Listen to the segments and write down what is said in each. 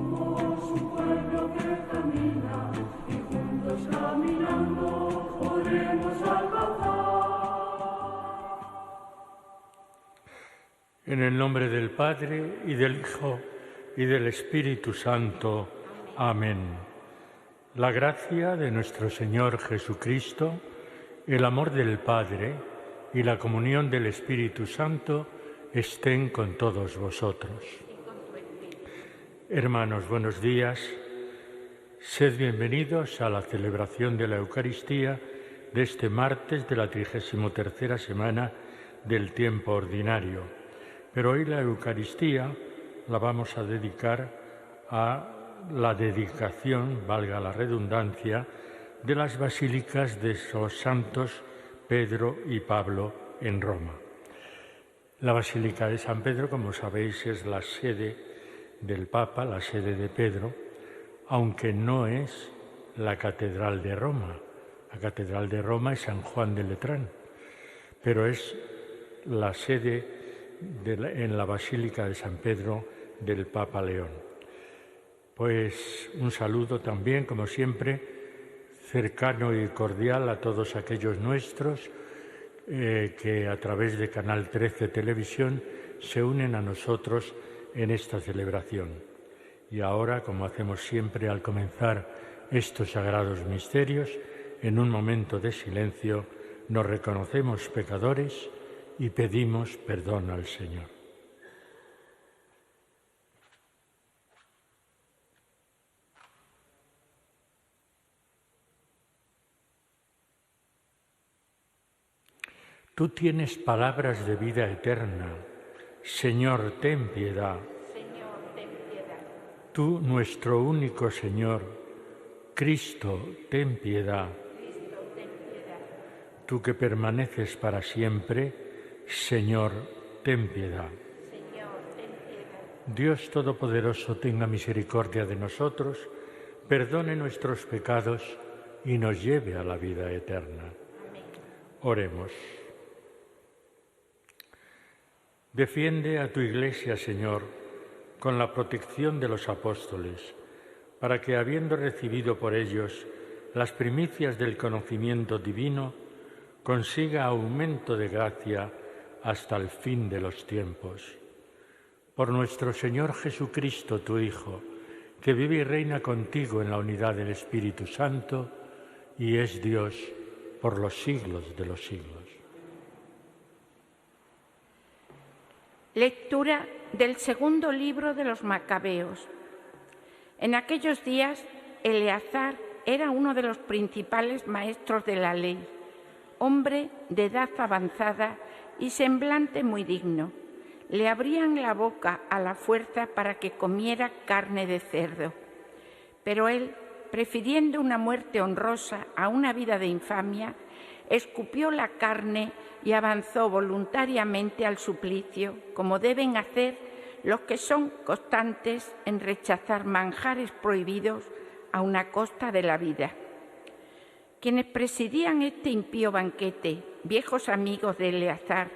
Somos un pueblo que camina y juntos caminando podremos alcanzar. En el nombre del Padre, y del Hijo, y del Espíritu Santo. Amén. La gracia de nuestro Señor Jesucristo, el amor del Padre y la comunión del Espíritu Santo estén con todos vosotros. Hermanos, buenos días. Sed bienvenidos a la celebración de la Eucaristía de este martes de la 33ª semana del tiempo ordinario. Pero hoy la Eucaristía la vamos a dedicar a la dedicación, valga la redundancia, de las basílicas de los santos Pedro y Pablo en Roma. La Basílica de San Pedro, como sabéis, es la sede del Papa, la sede de Pedro, aunque no es la Catedral de Roma. La Catedral de Roma es San Juan de Letrán, pero es la sede en la Basílica de San Pedro del Papa León. Pues un saludo también, como siempre, cercano y cordial a todos aquellos nuestros que a través de Canal 13 Televisión se unen a nosotros en esta celebración. Y ahora, como hacemos siempre al comenzar estos sagrados misterios, en un momento de silencio nos reconocemos pecadores y pedimos perdón al Señor. Tú tienes palabras de vida eterna. Señor, ten piedad. Señor, ten piedad. Tú, nuestro único Señor, Cristo, ten piedad. Cristo, ten piedad. Tú que permaneces para siempre, Señor, ten piedad. Señor, ten piedad. Dios Todopoderoso tenga misericordia de nosotros, perdone nuestros pecados y nos lleve a la vida eterna. Amén. Oremos. Defiende a tu Iglesia, Señor, con la protección de los apóstoles, para que, habiendo recibido por ellos las primicias del conocimiento divino, consiga aumento de gracia hasta el fin de los tiempos. Por nuestro Señor Jesucristo, tu Hijo, que vive y reina contigo en la unidad del Espíritu Santo y es Dios por los siglos de los siglos. Lectura del segundo libro de los Macabeos. En aquellos días, Eleazar era uno de los principales maestros de la ley, hombre de edad avanzada y semblante muy digno. Le abrían la boca a la fuerza para que comiera carne de cerdo. Pero él, prefiriendo una muerte honrosa a una vida de infamia, escupió la carne y avanzó voluntariamente al suplicio, como deben hacer los que son constantes en rechazar manjares prohibidos a una costa de la vida. Quienes presidían este impío banquete, viejos amigos de Eleazar,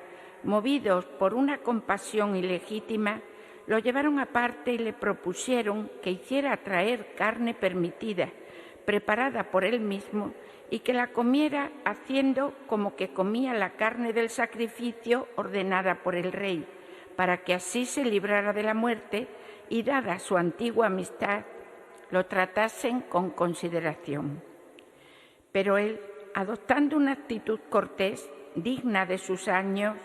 movidos por una compasión ilegítima, lo llevaron aparte y le propusieron que hiciera traer carne permitida, preparada por él mismo, y que la comiera haciendo como que comía la carne del sacrificio ordenada por el rey, para que así se librara de la muerte y, dada su antigua amistad, lo tratasen con consideración. Pero él, adoptando una actitud cortés, digna de sus años,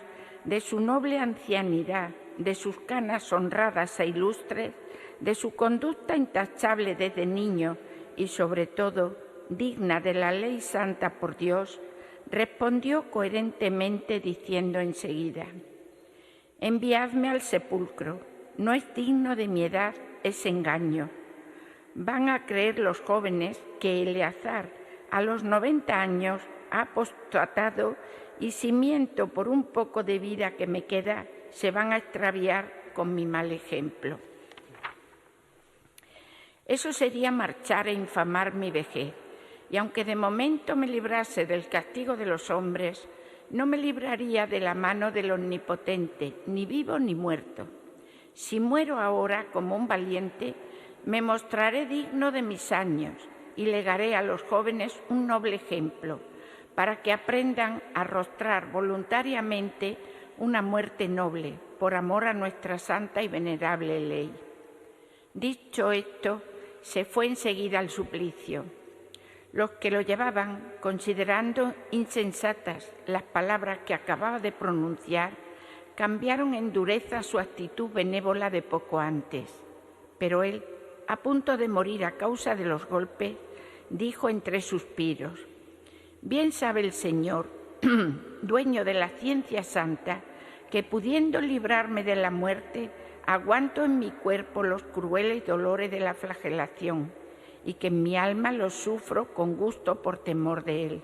de su noble ancianidad, de sus canas honradas e ilustres, de su conducta intachable desde niño y, sobre todo, digna de la ley santa por Dios, respondió coherentemente diciendo enseguida: «Enviadme al sepulcro, no es digno de mi edad ese engaño. Van a creer los jóvenes que Eleazar a los 90 años ha apostatado y si miento por un poco de vida que me queda, se van a extraviar con mi mal ejemplo». Eso sería marchar e infamar mi vejez, y aunque de momento me librase del castigo de los hombres, no me libraría de la mano del Omnipotente, ni vivo ni muerto. Si muero ahora como un valiente, me mostraré digno de mis años y legaré a los jóvenes un noble ejemplo, para que aprendan a arrostrar voluntariamente una muerte noble, por amor a nuestra santa y venerable ley. Dicho esto, se fue enseguida al suplicio. Los que lo llevaban, considerando insensatas las palabras que acababa de pronunciar, cambiaron en dureza su actitud benévola de poco antes. Pero él, a punto de morir a causa de los golpes, dijo entre suspiros: «Bien sabe el Señor, dueño de la ciencia santa, que pudiendo librarme de la muerte, aguanto en mi cuerpo los crueles dolores de la flagelación, y que en mi alma los sufro con gusto por temor de él».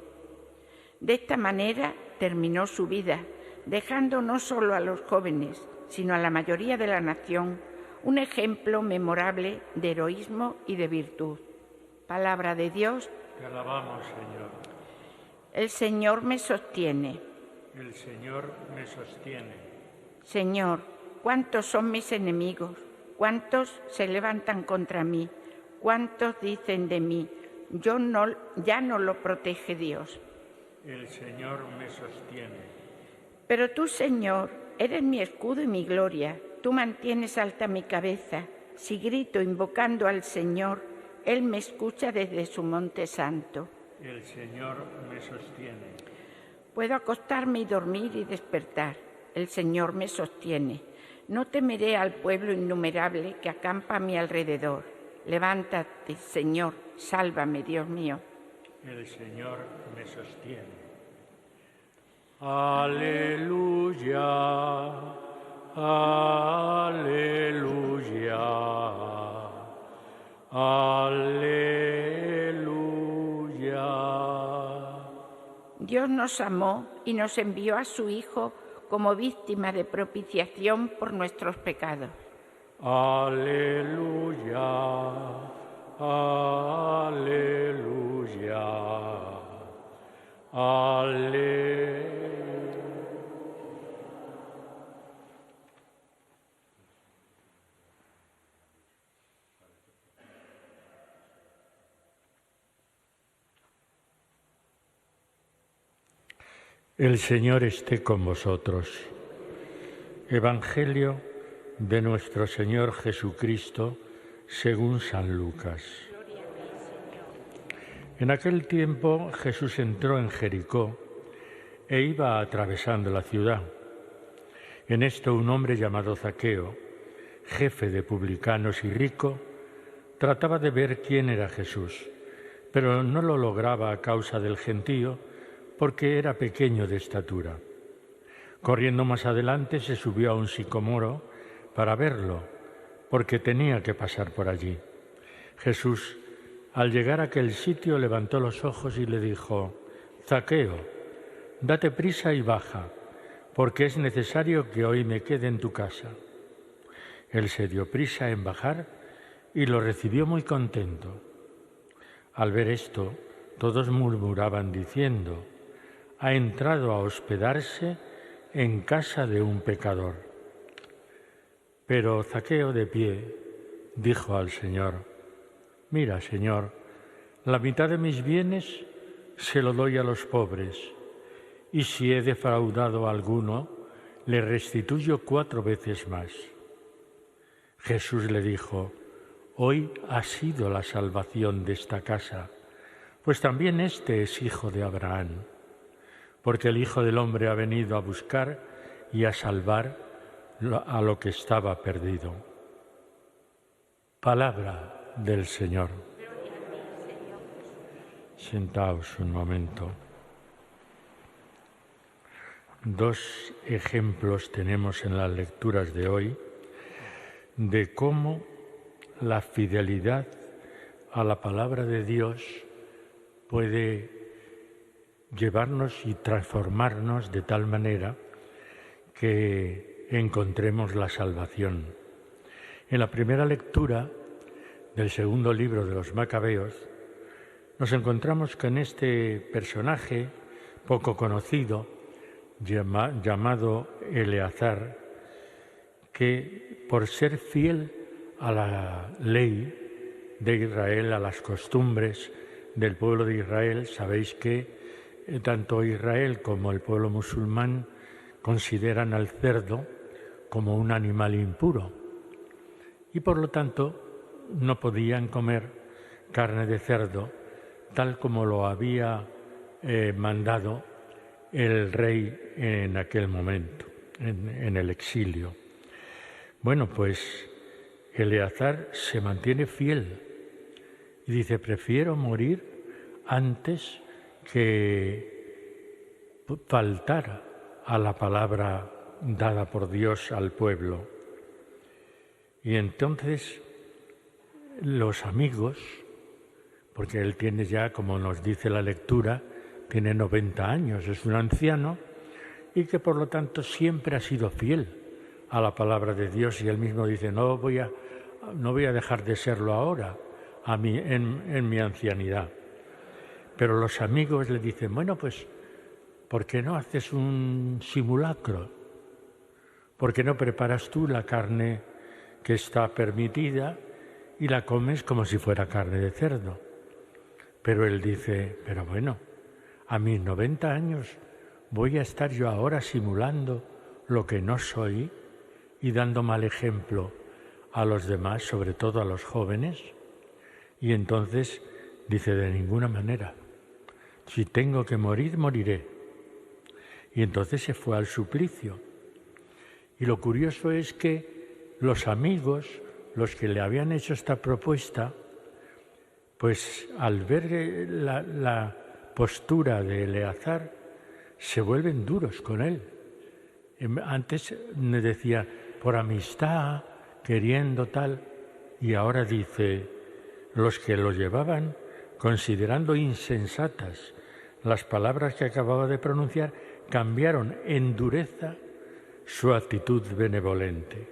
De esta manera terminó su vida, dejando no solo a los jóvenes, sino a la mayoría de la nación, un ejemplo memorable de heroísmo y de virtud. Palabra de Dios. Te alabamos, Señor. El Señor me sostiene. El Señor me sostiene. Señor, ¿cuántos son mis enemigos? ¿Cuántos se levantan contra mí? ¿Cuántos dicen de mí: ya no lo protege Dios? El Señor me sostiene. Pero tú, Señor, eres mi escudo y mi gloria. Tú mantienes alta mi cabeza. Si grito invocando al Señor, Él me escucha desde su monte santo. El Señor me sostiene. Puedo acostarme y dormir y despertar. El Señor me sostiene. No temeré al pueblo innumerable que acampa a mi alrededor. Levántate, Señor, sálvame, Dios mío. El Señor me sostiene. Aleluya, aleluya, aleluya. Dios nos amó y nos envió a su Hijo como víctima de propiciación por nuestros pecados. Aleluya, aleluya, aleluya. El Señor esté con vosotros. Evangelio de nuestro Señor Jesucristo según San Lucas. En aquel tiempo Jesús entró en Jericó e iba atravesando la ciudad. En esto un hombre llamado Zaqueo, jefe de publicanos y rico, trataba de ver quién era Jesús, pero no lo lograba a causa del gentío, porque era pequeño de estatura. Corriendo más adelante se subió a un sicomoro para verlo, porque tenía que pasar por allí. Jesús, al llegar a aquel sitio, levantó los ojos y le dijo: «Zaqueo, date prisa y baja, porque es necesario que hoy me quede en tu casa». Él se dio prisa en bajar y lo recibió muy contento. Al ver esto, todos murmuraban diciendo: «Ha entrado a hospedarse en casa de un pecador». Pero Zaqueo, de pie, dijo al Señor: «Mira, Señor, la mitad de mis bienes se lo doy a los pobres, y si he defraudado a alguno, le restituyo 4 veces más». Jesús le dijo: «Hoy ha sido la salvación de esta casa, pues también este es hijo de Abraham, porque el Hijo del Hombre ha venido a buscar y a salvar a lo que estaba perdido». Palabra del Señor. Sentaos un momento. 2 ejemplos tenemos en las lecturas de hoy de cómo la fidelidad a la palabra de Dios puede llevarnos y transformarnos de tal manera que encontremos la salvación. En la primera lectura del segundo libro de los Macabeos nos encontramos con este personaje poco conocido llamado Eleazar, que por ser fiel a la ley de Israel, a las costumbres del pueblo de Israel, sabéis que tanto Israel como el pueblo musulmán consideran al cerdo como un animal impuro y por lo tanto no podían comer carne de cerdo tal como lo había mandado el rey en aquel momento, en el exilio. Bueno, pues Eleazar se mantiene fiel y dice, prefiero morir antes que faltar a la palabra dada por Dios al pueblo. Y entonces los amigos, porque él tiene ya, como nos dice la lectura, tiene 90 años, es un anciano, y que por lo tanto siempre ha sido fiel a la palabra de Dios, y él mismo dice, no voy a dejar de serlo ahora, en mi ancianidad. Pero los amigos le dicen, bueno, pues, ¿por qué no haces un simulacro? ¿Por qué no preparas tú la carne que está permitida y la comes como si fuera carne de cerdo? Pero él dice, pero bueno, a mis 90 años voy a estar yo ahora simulando lo que no soy y dando mal ejemplo a los demás, sobre todo a los jóvenes. Y entonces dice, de ninguna manera. Si tengo que morir, moriré. Y entonces se fue al suplicio. Y lo curioso es que los amigos, los que le habían hecho esta propuesta, pues al ver la postura de Eleazar, se vuelven duros con él. Antes me decía, por amistad, queriendo tal, y ahora dice, los que lo llevaban, considerando insensatas las palabras que acababa de pronunciar, cambiaron en dureza su actitud benevolente.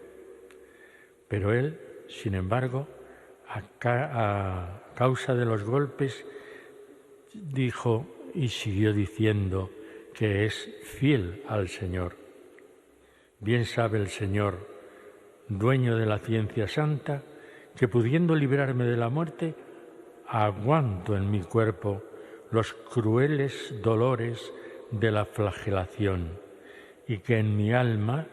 Pero él, sin embargo, a causa de los golpes, dijo y siguió diciendo que es fiel al Señor. Bien sabe el Señor, dueño de la ciencia santa, que pudiendo librarme de la muerte, aguanto en mi cuerpo los crueles dolores de la flagelación y que en mi alma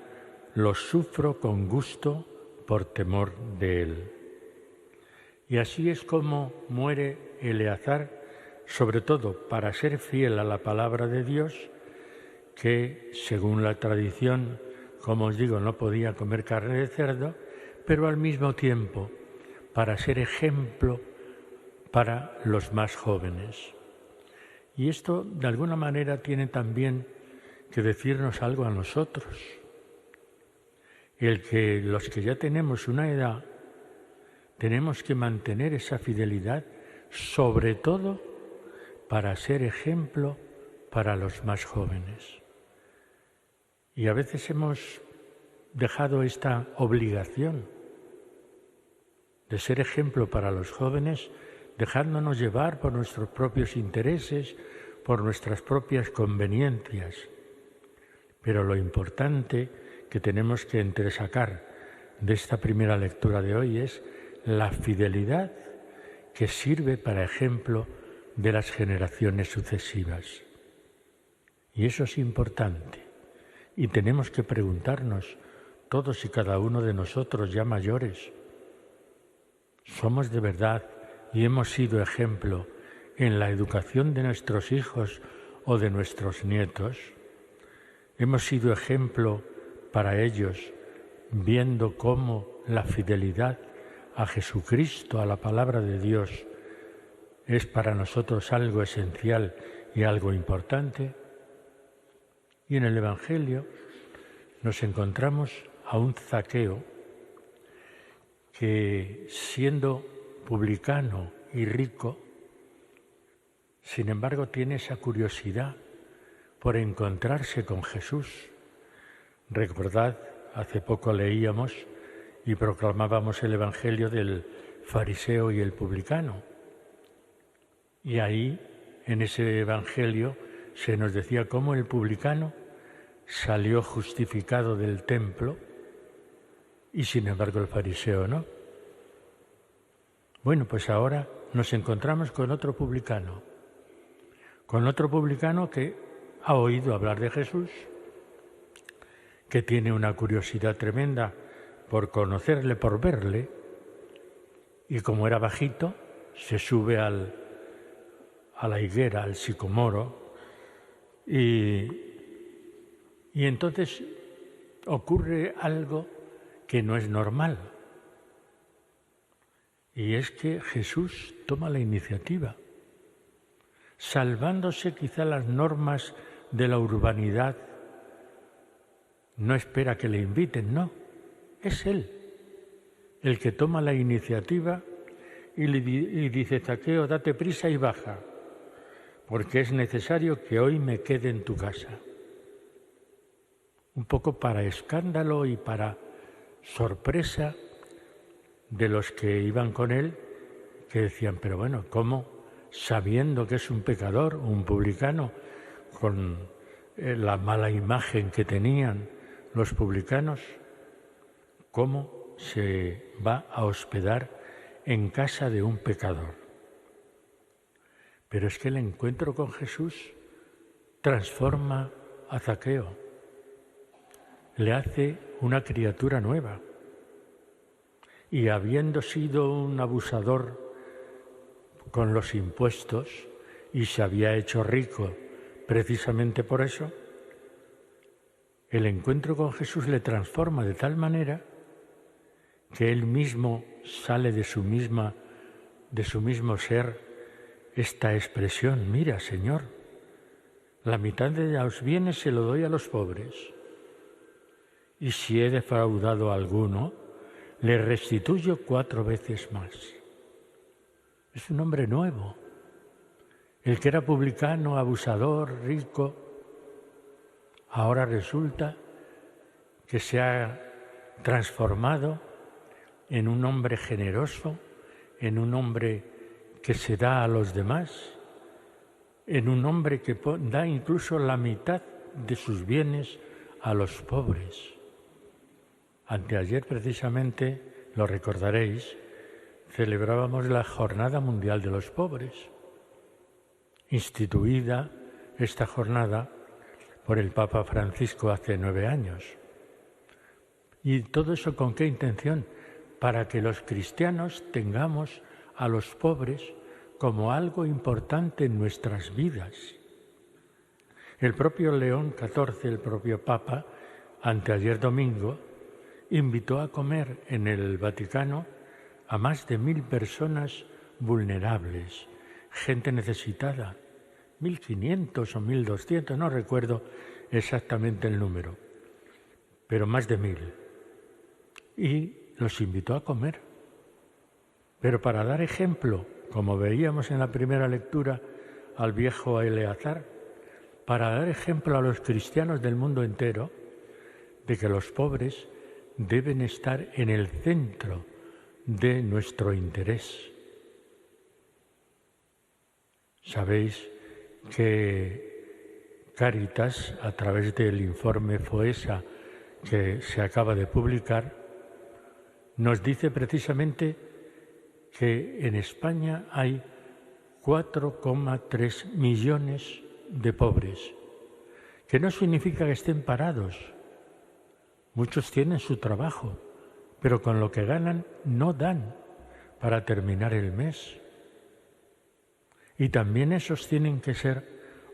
los sufro con gusto por temor de él. Y así es como muere Eleazar, sobre todo para ser fiel a la palabra de Dios, que según la tradición, como os digo, no podía comer carne de cerdo, pero al mismo tiempo para ser ejemplo para los más jóvenes. Y esto, de alguna manera, tiene también que decirnos algo a nosotros. El que los que ya tenemos una edad, tenemos que mantener esa fidelidad, sobre todo para ser ejemplo para los más jóvenes. Y a veces hemos dejado esta obligación de ser ejemplo para los jóvenes, dejándonos llevar por nuestros propios intereses, por nuestras propias conveniencias. Pero lo importante que tenemos que entresacar de esta primera lectura de hoy es la fidelidad que sirve para ejemplo de las generaciones sucesivas. Y eso es importante. Y tenemos que preguntarnos, todos y cada uno de nosotros ya mayores, ¿somos de verdad y hemos sido ejemplo en la educación de nuestros hijos o de nuestros nietos? ¿Hemos sido ejemplo para ellos viendo cómo la fidelidad a Jesucristo, a la palabra de Dios, es para nosotros algo esencial y algo importante? Y en el Evangelio nos encontramos a un Zaqueo que, siendo publicano y rico, sin embargo tiene esa curiosidad por encontrarse con Jesús. Recordad, hace poco leíamos y proclamábamos el Evangelio del fariseo y el publicano. Y ahí, en ese Evangelio, se nos decía cómo el publicano salió justificado del templo y sin embargo el fariseo no. Bueno, pues ahora nos encontramos con otro publicano que ha oído hablar de Jesús, que tiene una curiosidad tremenda por conocerle, por verle, y como era bajito, se sube a la higuera, al sicomoro, y entonces ocurre algo que no es normal, y es que Jesús toma la iniciativa, salvándose quizá las normas de la urbanidad. No espera que le inviten, no, es Él el que toma la iniciativa y dice: Zaqueo, date prisa y baja, porque es necesario que hoy me quede en tu casa. Un poco para escándalo y para sorpresa de los que iban con él, que decían: pero bueno, ¿cómo, sabiendo que es un pecador, un publicano, con la mala imagen que tenían los publicanos, cómo se va a hospedar en casa de un pecador? Pero es que el encuentro con Jesús transforma a Zaqueo, le hace una criatura nueva. Y habiendo sido un abusador con los impuestos y se había hecho rico precisamente por eso, el encuentro con Jesús le transforma de tal manera que él mismo sale de su mismo ser esta expresión: mira, Señor, la mitad de los bienes se lo doy a los pobres, y si he defraudado a alguno, le restituyo 4 veces más. Es un hombre nuevo. El que era publicano, abusador, rico, ahora resulta que se ha transformado en un hombre generoso, en un hombre que se da a los demás, en un hombre que da incluso la mitad de sus bienes a los pobres. Anteayer, precisamente, lo recordaréis, celebrábamos la Jornada Mundial de los Pobres, instituida esta jornada por el Papa Francisco hace 9 años. ¿Y todo eso con qué intención? Para que los cristianos tengamos a los pobres como algo importante en nuestras vidas. El propio León XIV, el propio Papa, anteayer domingo, invitó a comer en el Vaticano a más de 1000 personas vulnerables, gente necesitada, 1500 o 1200, no recuerdo exactamente el número, pero más de 1000. Y los invitó a comer. Pero para dar ejemplo, como veíamos en la primera lectura al viejo Eleazar, para dar ejemplo a los cristianos del mundo entero de que los pobres deben estar en el centro de nuestro interés. Sabéis que Cáritas, a través del informe FOESA que se acaba de publicar, nos dice precisamente que en España hay 4,3 millones de pobres, que no significa que estén parados. Muchos tienen su trabajo, pero con lo que ganan no dan para terminar el mes. Y también esos tienen que ser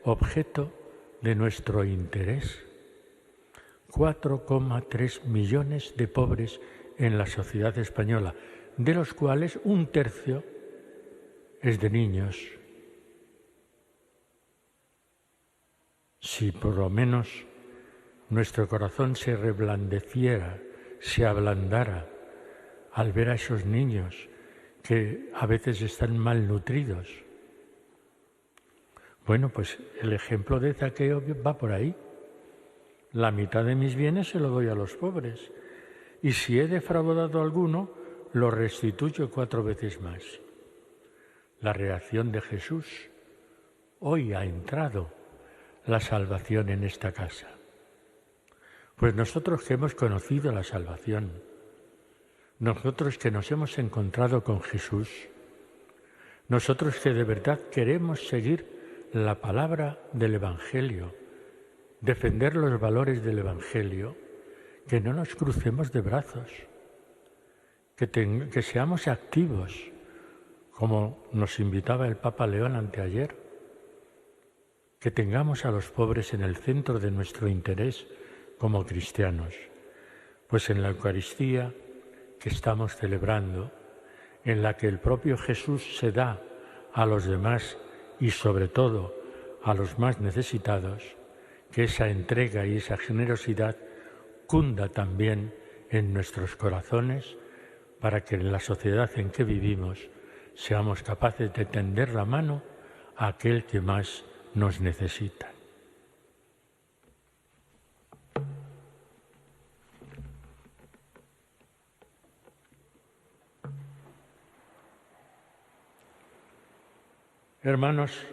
objeto de nuestro interés. 4,3 millones de pobres en la sociedad española, de los cuales 1/3 es de niños. Si por lo menos nuestro corazón se reblandeciera, se ablandara al ver a esos niños que a veces están malnutridos. Bueno, pues el ejemplo de Zaqueo va por ahí. La mitad de mis bienes se lo doy a los pobres, y si he defraudado a alguno, lo restituyo 4 veces más. La reacción de Jesús: hoy ha entrado la salvación en esta casa. Pues nosotros que hemos conocido la salvación, nosotros que nos hemos encontrado con Jesús, nosotros que de verdad queremos seguir la palabra del Evangelio, defender los valores del Evangelio, que no nos crucemos de brazos, que seamos activos, como nos invitaba el Papa León anteayer, que tengamos a los pobres en el centro de nuestro interés como cristianos, pues en la Eucaristía que estamos celebrando, en la que el propio Jesús se da a los demás y sobre todo a los más necesitados, que esa entrega y esa generosidad cunda también en nuestros corazones para que en la sociedad en que vivimos seamos capaces de tender la mano a aquel que más nos necesita. Hermanos,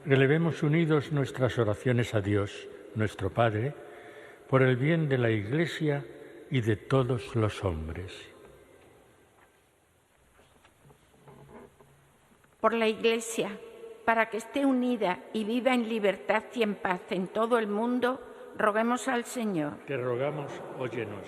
elevemos unidos nuestras oraciones a Dios, nuestro Padre, por el bien de la Iglesia y de todos los hombres. Por la Iglesia, para que esté unida y viva en libertad y en paz en todo el mundo, roguemos al Señor. Te rogamos, óyenos.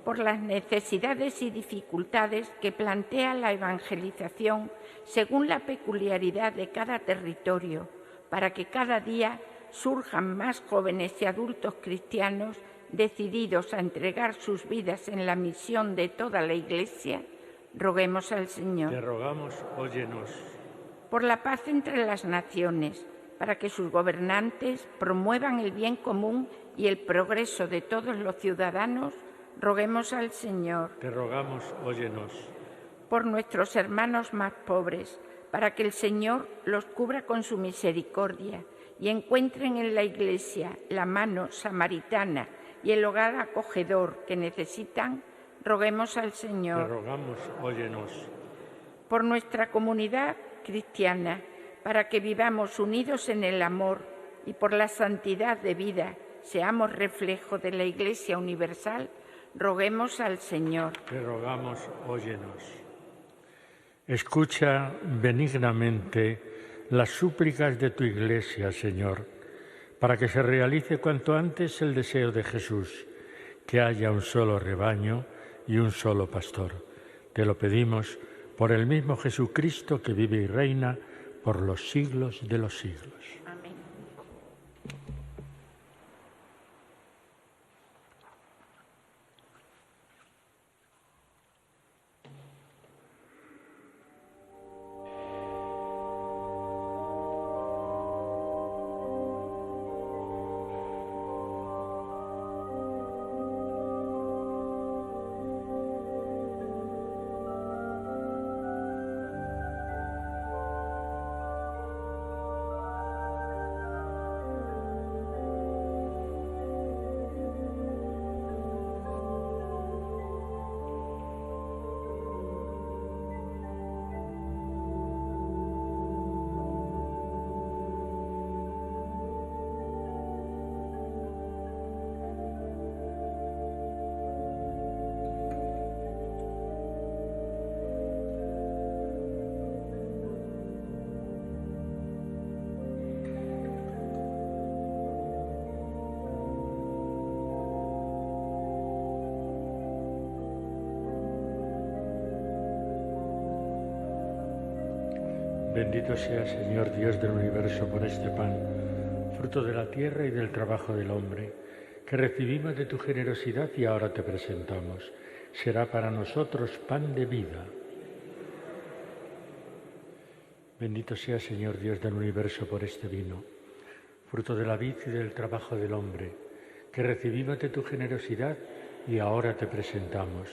Por las necesidades y dificultades que plantea la evangelización según la peculiaridad de cada territorio, para que cada día surjan más jóvenes y adultos cristianos decididos a entregar sus vidas en la misión de toda la Iglesia, roguemos al Señor. Te rogamos, óyenos. Por la paz entre las naciones, para que sus gobernantes promuevan el bien común y el progreso de todos los ciudadanos, roguemos al Señor. Te rogamos, óyenos. Por nuestros hermanos más pobres, para que el Señor los cubra con su misericordia y encuentren en la Iglesia la mano samaritana y el hogar acogedor que necesitan, roguemos al Señor. Te rogamos, óyenos. Por nuestra comunidad cristiana, para que vivamos unidos en el amor y por la santidad de vida seamos reflejo de la Iglesia universal, roguemos al Señor. Te rogamos, óyenos. Escucha benignamente las súplicas de tu Iglesia, Señor, para que se realice cuanto antes el deseo de Jesús, que haya un solo rebaño y un solo pastor. Te lo pedimos por el mismo Jesucristo que vive y reina por los siglos de los siglos. Amén. Bendito sea, Señor Dios del universo, por este pan, fruto de la tierra y del trabajo del hombre, que recibimos de tu generosidad y ahora te presentamos. Será para nosotros pan de vida. Bendito sea, Señor Dios del universo, por este vino, fruto de la vid y del trabajo del hombre, que recibimos de tu generosidad y ahora te presentamos.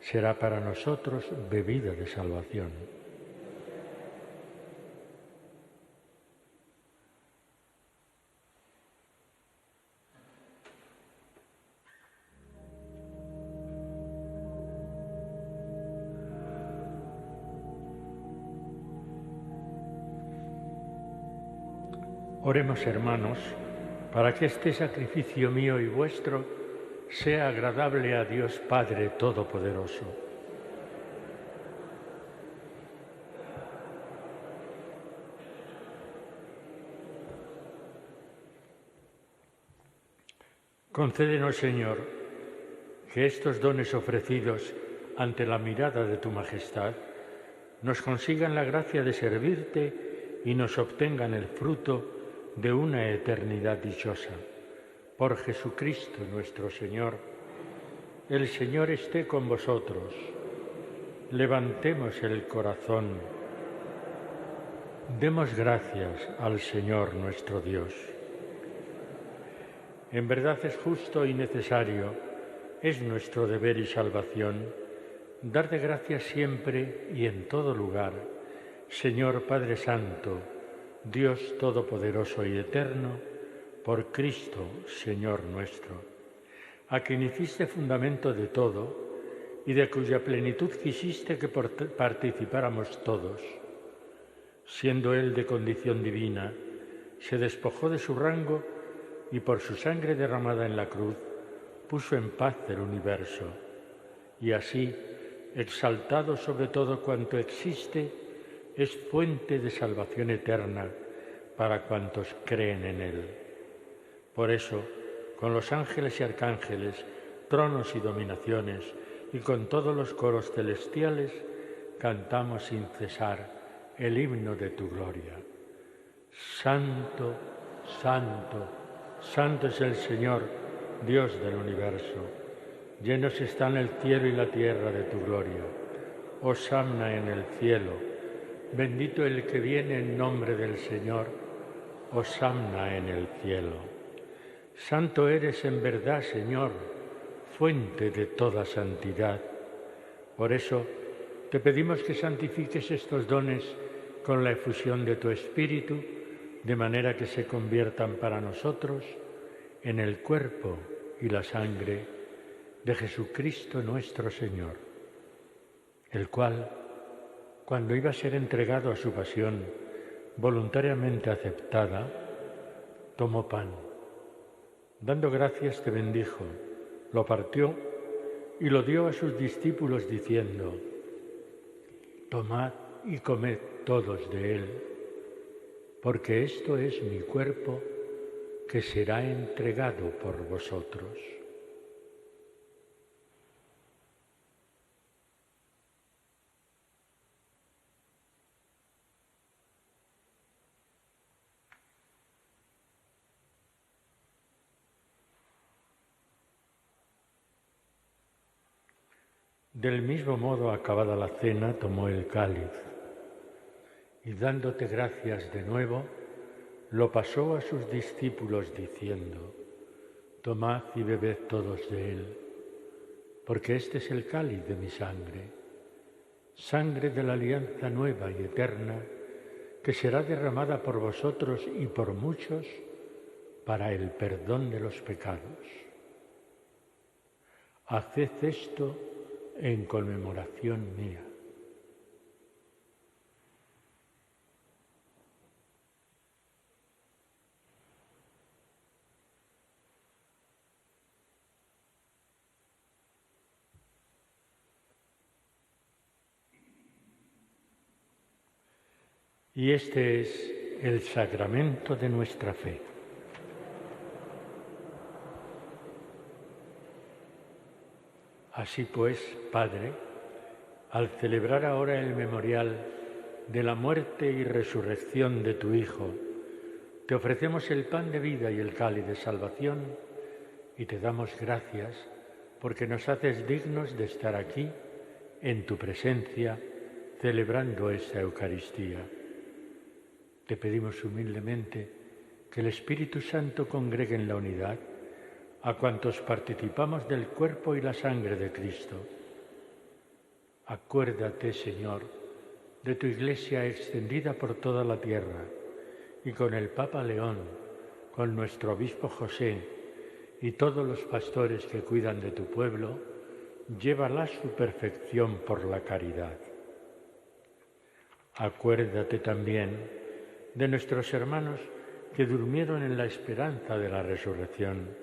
Será para nosotros bebida de salvación. Oremos, hermanos, para que este sacrificio mío y vuestro sea agradable a Dios Padre Todopoderoso. Concédenos, Señor, que estos dones ofrecidos ante la mirada de tu majestad nos consigan la gracia de servirte y nos obtengan el fruto de una eternidad dichosa. Por Jesucristo nuestro Señor. El Señor esté con vosotros. Levantemos el corazón. Demos gracias al Señor nuestro Dios. En verdad es justo y necesario, es nuestro deber y salvación, dar de gracias siempre y en todo lugar, Señor Padre Santo, Dios Todopoderoso y Eterno, por Cristo, Señor nuestro, a quien hiciste fundamento de todo y de cuya plenitud quisiste que participáramos todos. Siendo Él de condición divina, se despojó de su rango y por su sangre derramada en la cruz puso en paz el universo, y así, exaltado sobre todo cuanto existe, es fuente de salvación eterna para cuantos creen en Él. Por eso, con los ángeles y arcángeles, tronos y dominaciones, y con todos los coros celestiales, cantamos sin cesar el himno de tu gloria. Santo, santo, santo es el Señor, Dios del universo. Llenos están el cielo y la tierra de tu gloria. Hosanna en el cielo. Bendito el que viene en nombre del Señor. Hosanna en el cielo. Santo eres en verdad, Señor, fuente de toda santidad. Por eso te pedimos que santifiques estos dones con la efusión de tu Espíritu, de manera que se conviertan para nosotros en el cuerpo y la sangre de Jesucristo nuestro Señor, el cual, cuando iba a ser entregado a su pasión voluntariamente aceptada, tomó pan. Dando gracias te bendijo, lo partió y lo dio a sus discípulos diciendo: tomad y comed todos de él, porque esto es mi cuerpo que será entregado por vosotros. Del mismo modo, acabada la cena, tomó el cáliz y, dándote gracias de nuevo, lo pasó a sus discípulos diciendo: tomad y bebed todos de él, porque este es el cáliz de mi sangre, sangre de la alianza nueva y eterna, que será derramada por vosotros y por muchos para el perdón de los pecados. Haced esto en conmemoración mía. Y este es el sacramento de nuestra fe. Así pues, Padre, al celebrar ahora el memorial de la muerte y resurrección de tu Hijo, te ofrecemos el pan de vida y el cáliz de salvación y te damos gracias porque nos haces dignos de estar aquí, en tu presencia, celebrando esta Eucaristía. Te pedimos humildemente que el Espíritu Santo congregue en la unidad a cuantos participamos del cuerpo y la sangre de Cristo. Acuérdate, Señor, de tu Iglesia extendida por toda la tierra y con el Papa León, con nuestro Obispo José y todos los pastores que cuidan de tu pueblo, llévala a su perfección por la caridad. Acuérdate también de nuestros hermanos que durmieron en la esperanza de la resurrección.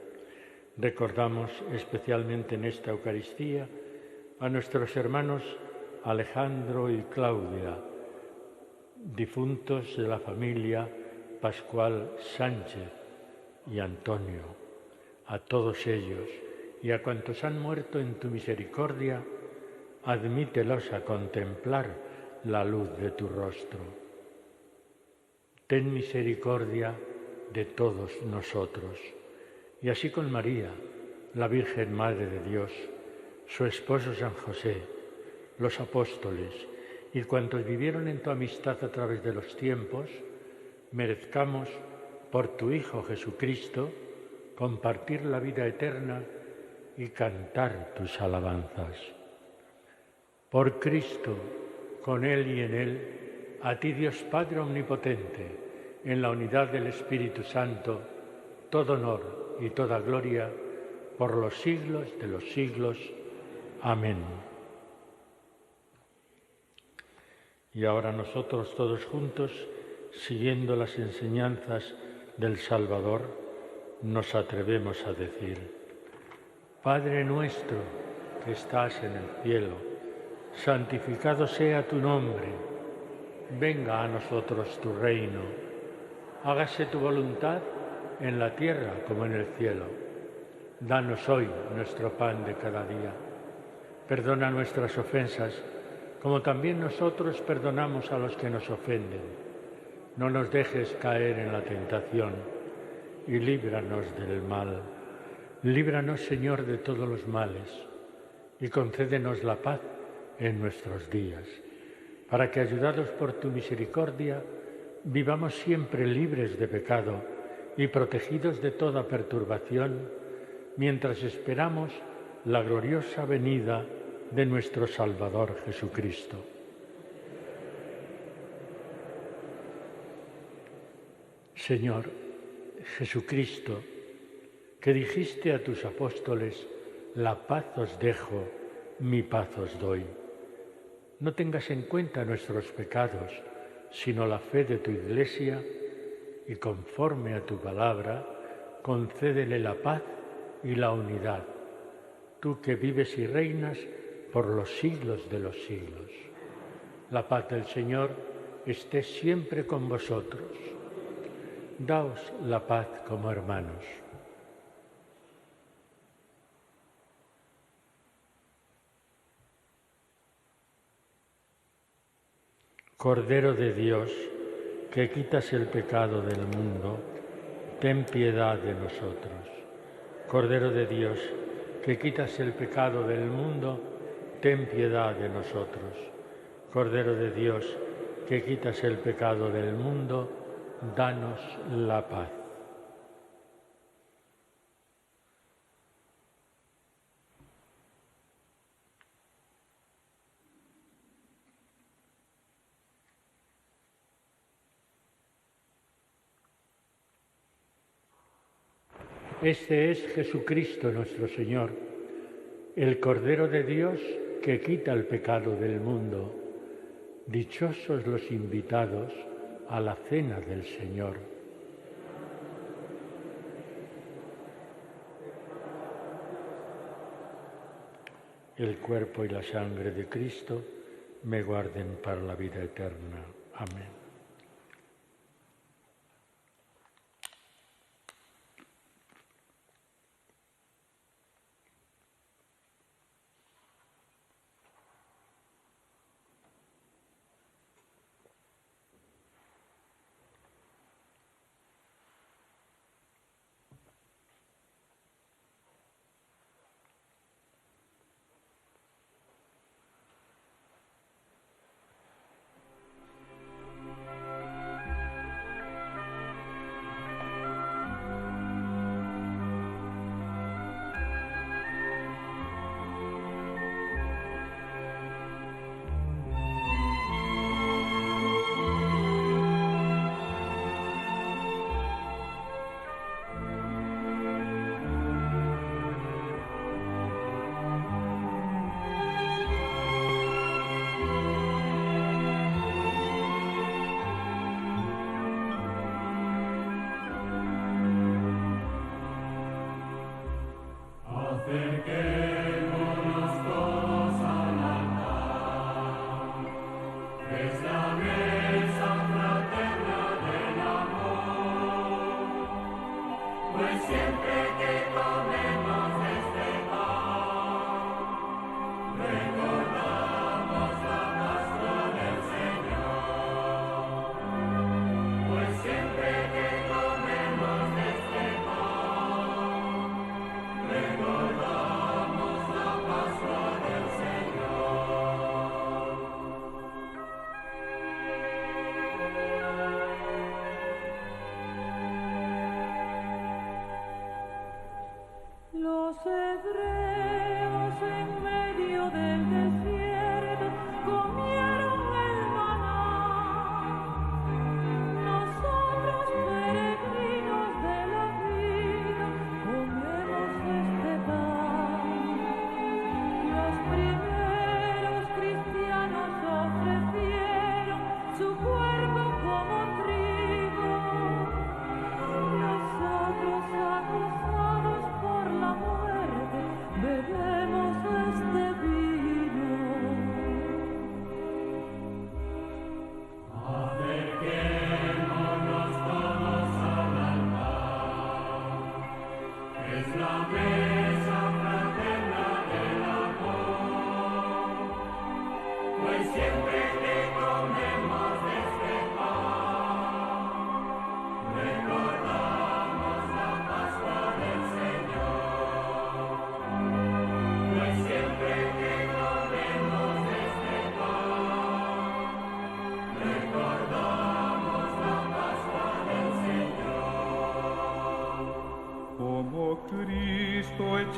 Recordamos especialmente en esta Eucaristía a nuestros hermanos Alejandro y Claudia, difuntos de la familia Pascual Sánchez y Antonio, A todos ellos y a cuantos han muerto en tu misericordia, admítelos a contemplar la luz de tu rostro. Ten misericordia de todos nosotros, y así con María, la Virgen Madre de Dios, su esposo San José, los apóstoles y cuantos vivieron en tu amistad a través de los tiempos, merezcamos, por tu Hijo Jesucristo, compartir la vida eterna y cantar tus alabanzas. Por Cristo, con Él y en Él, a ti Dios Padre Omnipotente, en la unidad del Espíritu Santo, todo honor y toda gloria por los siglos de los siglos. Amén. Y ahora nosotros todos juntos, siguiendo las enseñanzas del Salvador, nos atrevemos a decir: Padre nuestro que estás en el cielo, santificado sea tu nombre, venga a nosotros tu reino, hágase tu voluntad en la tierra como en el cielo. Danos hoy nuestro pan de cada día. Perdona nuestras ofensas, como también nosotros perdonamos a los que nos ofenden. No nos dejes caer en la tentación y líbranos del mal. Líbranos, Señor, de todos los males y concédenos la paz en nuestros días, para que, ayudados por tu misericordia, vivamos siempre libres de pecado y protegidos de toda perturbación, mientras esperamos la gloriosa venida de nuestro Salvador Jesucristo. Señor Jesucristo, que dijiste a tus apóstoles: la paz os dejo, mi paz os doy. No tengas en cuenta nuestros pecados, sino la fe de tu Iglesia, y conforme a tu palabra, concédele la paz y la unidad, tú que vives y reinas por los siglos de los siglos. La paz del Señor esté siempre con vosotros. Daos la paz como hermanos. Cordero de Dios, que quitas el pecado del mundo, ten piedad de nosotros. Cordero de Dios, que quitas el pecado del mundo, ten piedad de nosotros. Cordero de Dios, que quitas el pecado del mundo, danos la paz. Este es Jesucristo nuestro Señor, el Cordero de Dios que quita el pecado del mundo. Dichosos los invitados a la cena del Señor. El cuerpo y la sangre de Cristo me guarden para la vida eterna. Amén.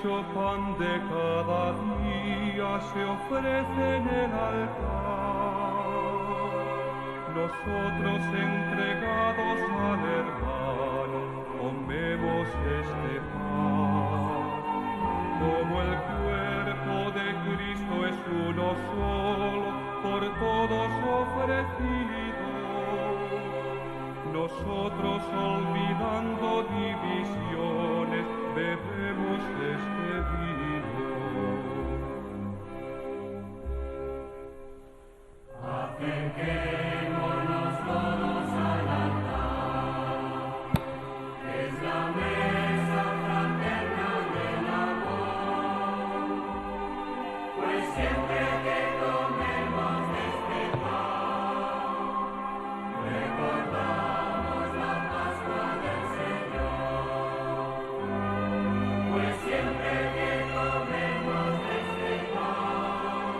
hecho pan de cada día se ofrece en el altar. Nosotros entregados al hermano, comemos este pan. Como el cuerpo de Cristo es uno solo, por todos ofrecido, nosotros olvidando divisiones, bebemos este vino. Acerquémonos todos al altar, es la mesa fraterna del amor, pues siempre que comemos de este pan, recordamos la Pascua del Señor, pues siempre que comemos de este pan,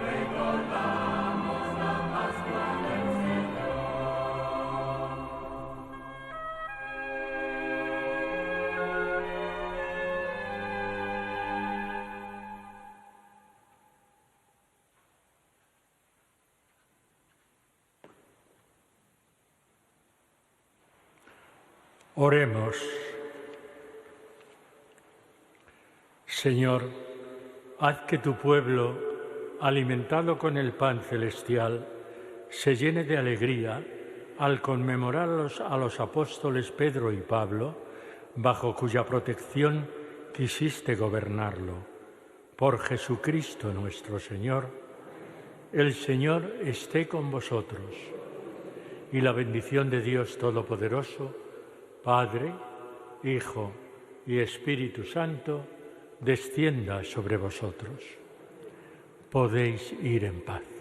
recordamos la Pascua del Señor. Oremos. Señor, haz que tu pueblo, alimentado con el pan celestial, se llene de alegría al conmemorar a los apóstoles Pedro y Pablo, bajo cuya protección quisiste gobernarlo. Por Jesucristo nuestro Señor. El Señor esté con vosotros, y la bendición de Dios Todopoderoso, Padre, Hijo y Espíritu Santo, descienda sobre vosotros. Podéis ir en paz.